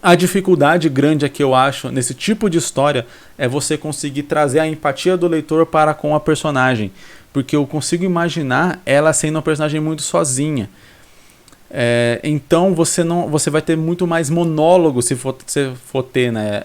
A dificuldade grande que eu acho nesse tipo de história é você conseguir trazer a empatia do leitor para com a personagem. Porque eu consigo imaginar ela sendo uma personagem muito sozinha. Então você vai ter muito mais monólogo se for ter, né,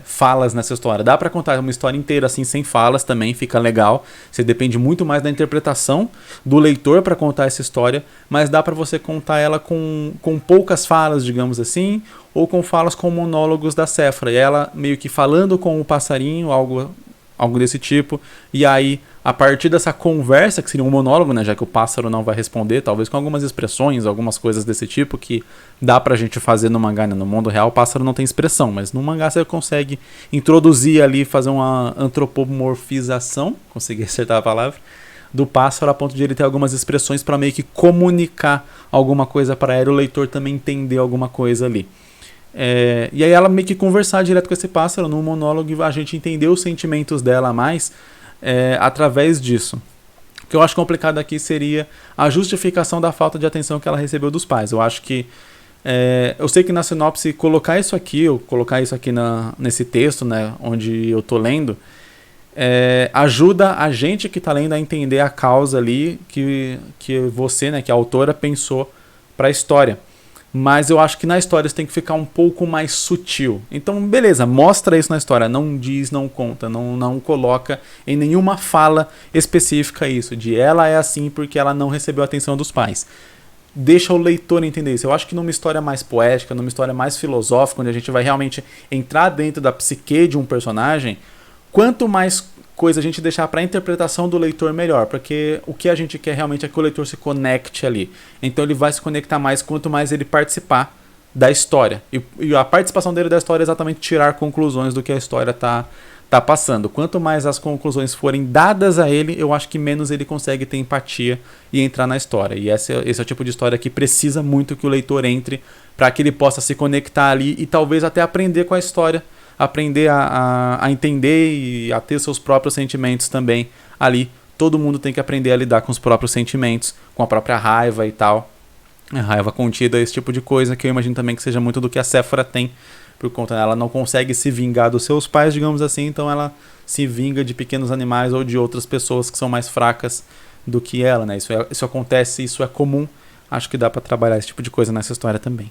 falas nessa história. Dá pra contar uma história inteira assim sem falas também, fica legal. Você depende muito mais da interpretação do leitor pra contar essa história, mas dá pra você contar ela com poucas falas, digamos assim, ou com falas com monólogos da Séfora. E ela meio que falando com o passarinho, algo desse tipo, e aí a partir dessa conversa, que seria um monólogo, né, já que o pássaro não vai responder, talvez com algumas expressões, algumas coisas desse tipo que dá pra gente fazer no mangá, né? No mundo real o pássaro não tem expressão, mas no mangá você consegue introduzir ali, fazer uma antropomorfização, consegui acertar a palavra, do pássaro a ponto de ele ter algumas expressões para meio que comunicar alguma coisa para ela e o leitor também entender alguma coisa ali. E aí ela meio que conversar direto com esse pássaro num monólogo e a gente entender os sentimentos dela mais através disso. O que eu acho complicado aqui seria a justificação da falta de atenção que ela recebeu dos pais. Eu acho que eu sei que na sinopse colocar isso aqui nesse texto, né, onde eu tô lendo, ajuda a gente que tá lendo a entender a causa ali que você, né, que a autora pensou para a história. Mas eu acho que na história isso tem que ficar um pouco mais sutil. Então, beleza, mostra isso na história. Não diz, não conta, não coloca em nenhuma fala específica isso. De ela é assim porque ela não recebeu a atenção dos pais. Deixa o leitor entender isso. Eu acho que numa história mais poética, numa história mais filosófica, onde a gente vai realmente entrar dentro da psique de um personagem, quanto mais coisa a gente deixar para a interpretação do leitor, melhor, porque o que a gente quer realmente é que o leitor se conecte ali. Então ele vai se conectar mais quanto mais ele participar da história. E a participação dele da história é exatamente tirar conclusões do que a história tá passando. Quanto mais as conclusões forem dadas a ele, eu acho que menos ele consegue ter empatia e entrar na história. E esse é o tipo de história que precisa muito que o leitor entre para que ele possa se conectar ali e talvez até aprender com a história, aprender a entender e a ter seus próprios sentimentos também ali. Todo mundo tem que aprender a lidar com os próprios sentimentos, com a própria raiva e tal. A raiva contida, esse tipo de coisa que eu imagino também que seja muito do que a Séfora tem, por conta dela não consegue se vingar dos seus pais, digamos assim, então ela se vinga de pequenos animais ou de outras pessoas que são mais fracas do que ela, né? Isso acontece, isso é comum. Acho que dá pra trabalhar esse tipo de coisa nessa história também.